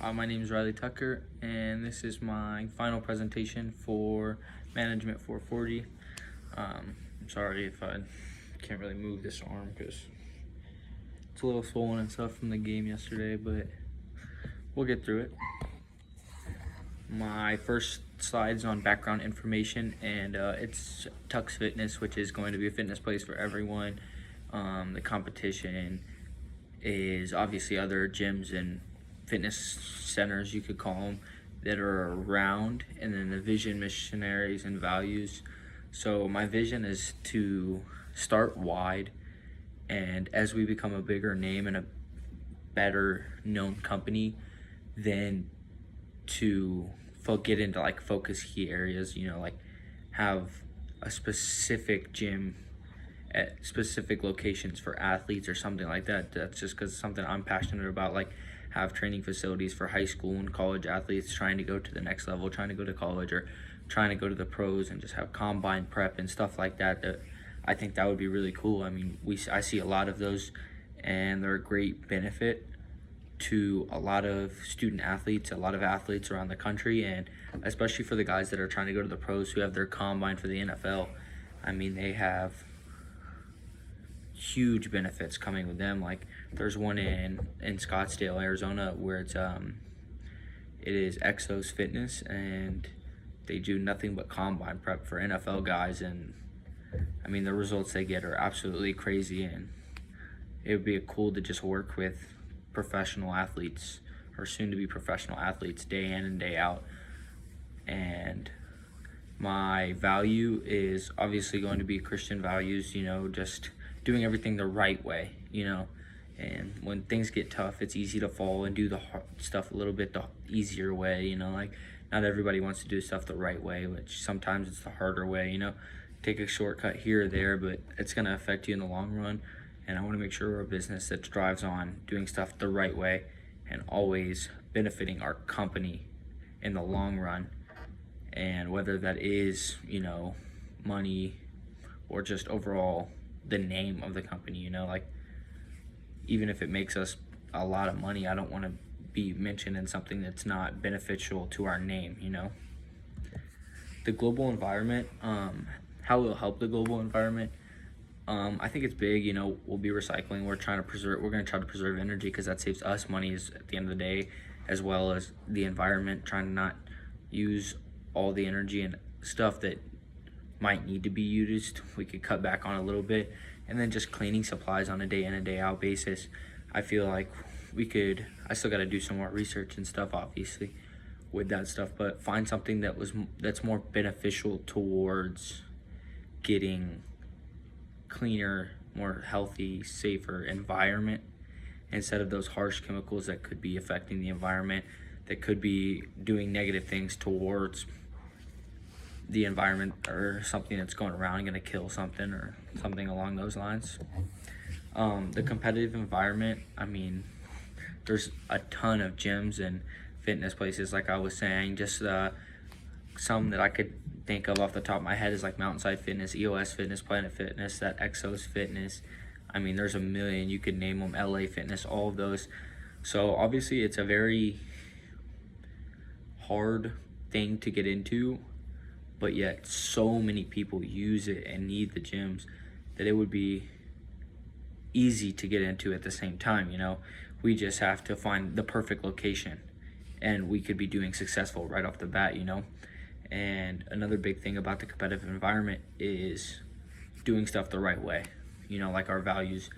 My name is Riley Tucker, and this is my final presentation for Management 440. I'm sorry if I can't really move this arm because it's a little swollen and stuff from the game yesterday, but we'll get through it. My first slide is on background information, and it's Tux Fitness, which is going to be a fitness place for everyone. The competition is obviously other gyms and fitness centers, you could call them, that are around, and then the vision, missionaries, and values. So my vision is to start wide, and as we become a bigger name and a better known company, then to get into like focus key areas, like have a specific gym at specific locations for athletes or something like that. That's just because something I'm passionate about, like have training facilities for high school and college athletes trying to go to the next level, trying to go to college or trying to go to the pros, and just have combine prep and stuff like that. I think that would be really cool. I mean, I see a lot of those, and they're a great benefit to a lot of student athletes, a lot of athletes around the country, and especially for the guys that are trying to go to the pros who have their combine for the NFL. I mean, they have huge benefits coming with them. Like there's one in Scottsdale, Arizona, where it is Exos Fitness, and they do nothing but combine prep for NFL guys, and I mean the results they get are absolutely crazy, and it would be cool to just work with professional athletes or soon to be professional athletes day in and day out. And my value is obviously going to be Christian values, just doing everything the right way, and when things get tough, it's easy to fall and do the hard stuff a little bit the easier way, like not everybody wants to do stuff the right way, which sometimes it's the harder way, take a shortcut here or there, but it's going to affect you in the long run. And I want to make sure we're a business that drives on doing stuff the right way and always benefiting our company in the long run. And whether that is, money or just overall the name of the company, like even if it makes us a lot of money, I don't want to be mentioned in something that's not beneficial to our name, The global environment, how it will help the global environment. I think it's big, we'll be recycling. We're going to try to preserve energy because that saves us money at the end of the day, as well as the environment, trying to not use all the energy and stuff that might need to be used. We could cut back on a little bit, and then just cleaning supplies on a day in and day out basis. I feel like I still got to do some more research and stuff, obviously, with that stuff, but find something that's more beneficial towards getting cleaner, more healthy, safer environment, instead of those harsh chemicals that could be affecting the environment, that could be doing negative things towards the environment, or something that's going around going to kill something or something along those lines. The competitive environment, I mean, there's a ton of gyms and fitness places, like I was saying. Just some that I could think of off the top of my head is like Mountainside Fitness, EOS Fitness, Planet Fitness, that Exos Fitness. I mean, there's a million, you could name them, LA Fitness, all of those. So obviously it's a very hard thing to get into, but yet so many people use it and need the gyms that it would be easy to get into at the same time. We just have to find the perfect location, and we could be doing successful right off the bat. And another big thing about the competitive environment is doing stuff the right way, like our values.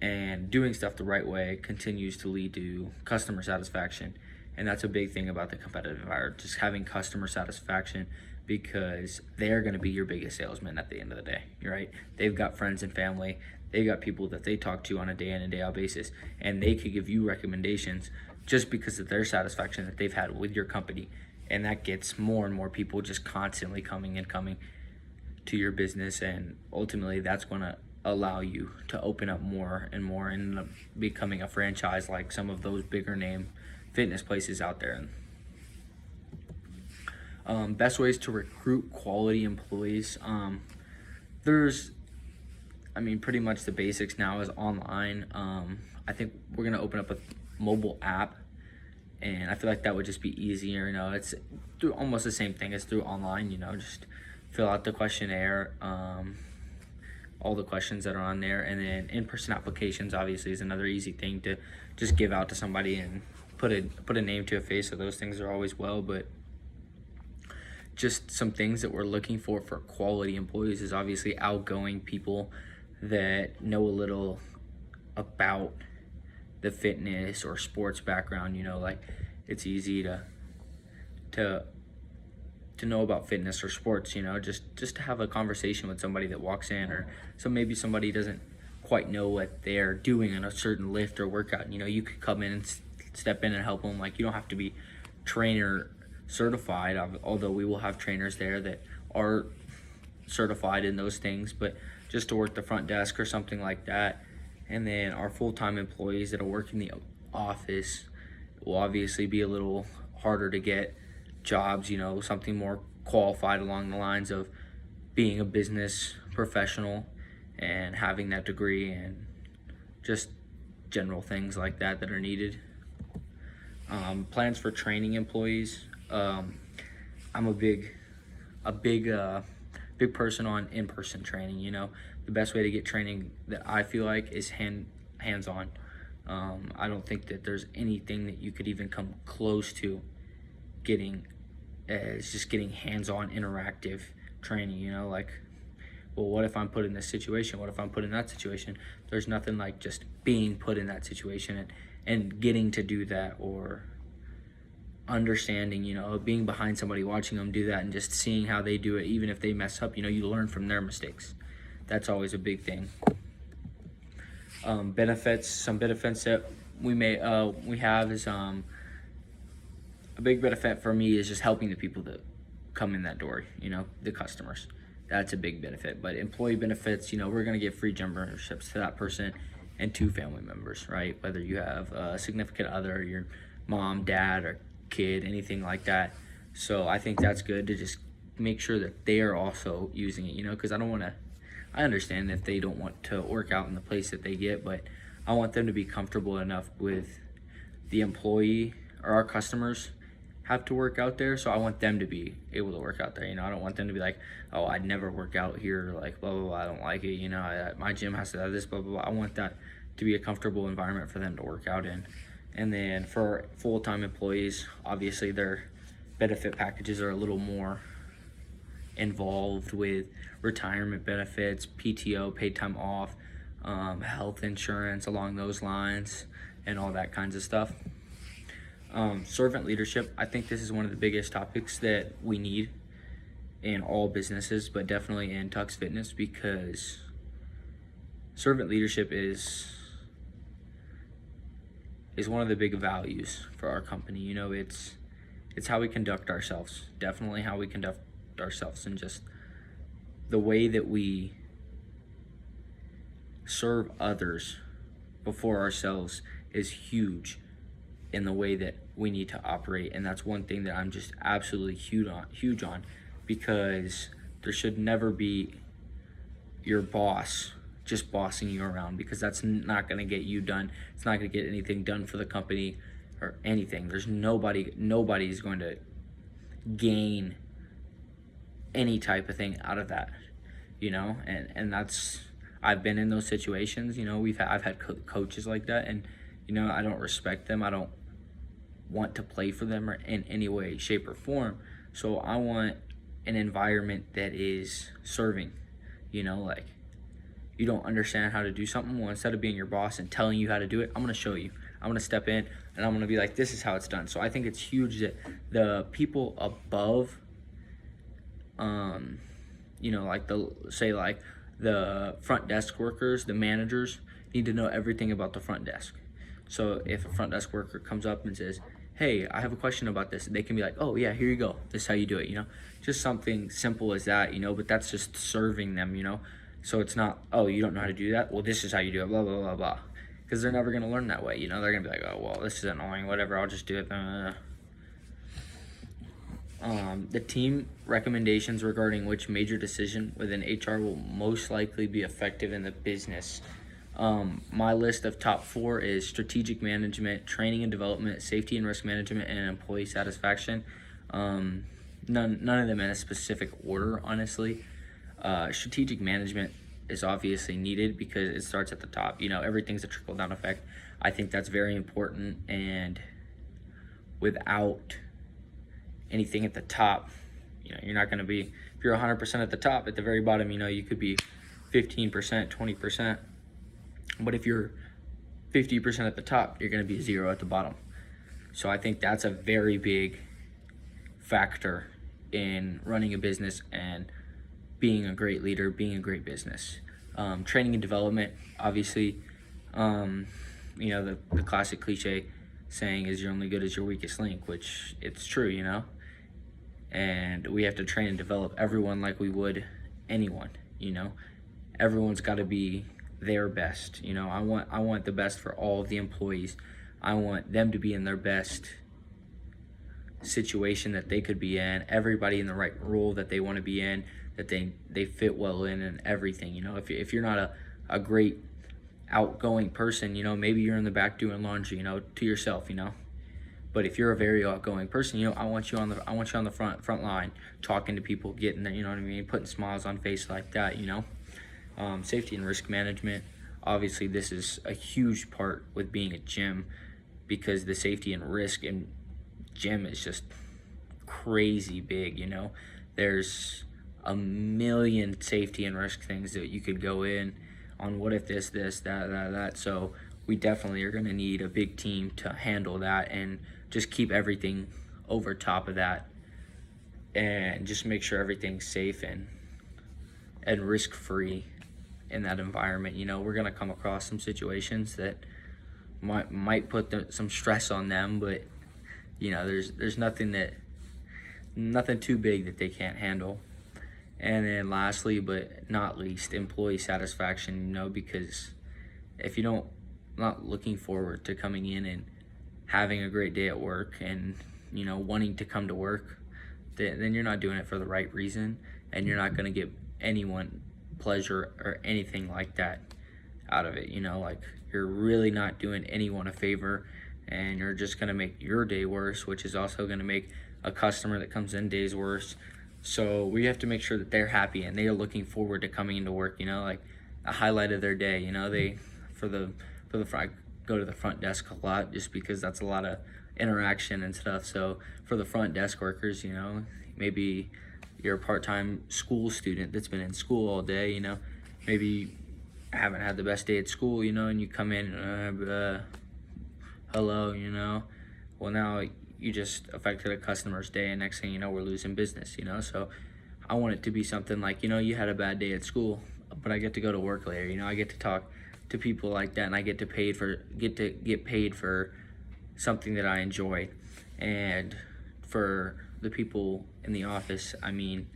And doing stuff the right way continues to lead to customer satisfaction. And that's a big thing about the competitive environment, just having customer satisfaction, because they're going to be your biggest salesman at the end of the day, right? They've got friends and family. They've got people that they talk to on a day in and day out basis, and they could give you recommendations just because of their satisfaction that they've had with your company. And that gets more and more people just constantly coming to your business, and ultimately that's going to allow you to open up more and more and end up becoming a franchise like some of those bigger name fitness places out there. Best ways to recruit quality employees. Pretty much the basics now is online. I think we're going to open up a mobile app, And I feel like that would just be easier. It's through almost the same thing as through online. Just fill out the questionnaire, all the questions that are on there, and then in-person applications obviously is another easy thing to just give out to somebody and put a name to a face. So those things are always well, but just some things that we're looking for quality employees is obviously outgoing people that know a little about the fitness or sports background. Like it's easy to know about fitness or sports, just to have a conversation with somebody that walks in, or maybe somebody doesn't quite know what they're doing in a certain lift or workout. You could come in and step in and help them. Like, you don't have to be trainer certified, although we will have trainers there that are certified in those things, but just to work the front desk or something like that. And then our full-time employees that'll work in the office will obviously be a little harder to get jobs, something more qualified along the lines of being a business professional and having that degree, and just general things like that are needed. Plans for training employees. I'm a big person on in-person training. The best way to get training that I feel like is hands-on. I don't think that there's anything that you could even come close to getting as just getting hands-on interactive training. Like, well, what if I'm put in this situation? What if I'm put in that situation? There's nothing like just being put in that situation and getting to do that, or understanding, being behind somebody, watching them do that, and just seeing how they do it. Even if they mess up, you learn from their mistakes. That's always a big thing. Benefits. Some benefits that we have is a big benefit for me is just helping the people that come in that door. The customers. That's a big benefit. But employee benefits, we're gonna give free gym memberships to that person and 2 family members, right? Whether you have a significant other, your mom, dad, or kid, anything like that. So I think that's good to just make sure that they are also using it, because I understand if they don't want to work out in the place that they get, but I want them to be comfortable enough with the employee, or our customers have to work out there, so I want them to be able to work out there. I don't want them to be like, oh, I'd never work out here, like blah blah blah, I don't like it, my gym has to have this, blah blah blah. I want that to be a comfortable environment for them to work out in. And then for full-time employees, obviously their benefit packages are a little more involved with retirement benefits, PTO, paid time off, health insurance along those lines, and all that kinds of stuff. Servant leadership. I think this is one of the biggest topics that we need in all businesses, but definitely in Tux Fitness, because servant leadership is one of the big values for our company. It's how we conduct ourselves. Definitely how we conduct ourselves, and just the way that we serve others before ourselves is huge in the way that we need to operate. And that's one thing that I'm just absolutely huge on, because there should never be your boss just bossing you around, because that's not going to get you done. It's not going to get anything done for the company or anything. There's nobody's going to gain any type of thing out of that, and that's, I've been in those situations. I've had coaches like that, and I don't respect them. I don't want to play for them or in any way, shape, or form. So I want an environment that is serving. Like, you don't understand how to do something, well, instead of being your boss and telling you how to do it, I'm going to show you. I'm going to step in and I'm going to be like, this is how it's done. So I think it's huge that the people above, like the front desk workers, the managers, need to know everything about the front desk. So if a front desk worker comes up and says, hey, I have a question about this, they can be like, oh yeah, here you go, this is how you do it. Just something simple as that, but that's just serving them. So it's not, oh, you don't know how to do that, well, this is how you do it, blah blah blah blah, because they're never going to learn that way. They're going to be like, oh, well, this is annoying, whatever, I'll just do it. The team recommendations regarding which major decision within HR will most likely be effective in the business. My list of top 4 is strategic management, training and development, safety and risk management, and employee satisfaction. None of them in a specific order, honestly. Strategic management is obviously needed because it starts at the top. Everything's a trickle down effect. I think that's very important, and without anything at the top, you're not going to be, if you're 100% at the top, at the very bottom, you could be 15%, 20%. But if you're 50% at the top, you're going to be 0 at the bottom. So I think that's a very big factor in running a business and being a great leader, being a great business. Training and development, obviously, the classic cliche saying is you're only good as your weakest link, which it's true, and we have to train and develop everyone like we would anyone. Everyone's got to be their best. I want the best for all of the employees. I want them to be in their best situation that they could be in, everybody in the right role that they want to be in, that they fit well in, and everything. If you're not a great outgoing person, maybe you're in the back doing laundry, to yourself, But if you're a very outgoing person, I want you on the front line, talking to people, getting there, what I mean, putting smiles on face like that, Safety and risk management. Obviously, this is a huge part with being a gym, because the safety and risk in gym is just crazy big. There's a million safety and risk things that you could go in on. What if this, that. So we definitely are going to need a big team to handle that and just keep everything over top of that, and just make sure everything's safe and risk-free in that environment. We're going to come across some situations that might put some stress on them, but there's nothing too big that they can't handle. And then lastly, but not least, employee satisfaction, because if you not looking forward to coming in and having a great day at work and, wanting to come to work, then you're not doing it for the right reason, and you're not going to get anyone pleasure or anything like that out of it. You're really not doing anyone a favor, and you're just going to make your day worse, which is also going to make a customer that comes in days worse. So we have to make sure that they're happy and they are looking forward to coming into work, like a highlight of their day. They for the front, I go to the front desk a lot just because that's a lot of interaction and stuff. So for the front desk workers, maybe you're a part-time school student that's been in school all day, maybe haven't had the best day at school, and you come in, hello, well, now you just affected a customer's day, and next thing you know, we're losing business, so I want it to be something like, you had a bad day at school, but I get to go to work later, I get to talk to people like that, and I get to get paid for something that I enjoy. And for the people in the office, I mean,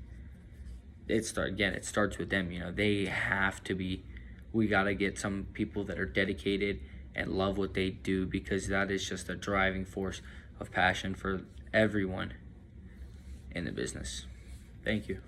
it starts with them. They have to be. We gotta get some people that are dedicated and love what they do, because that is just a driving force of passion for everyone in the business. Thank you.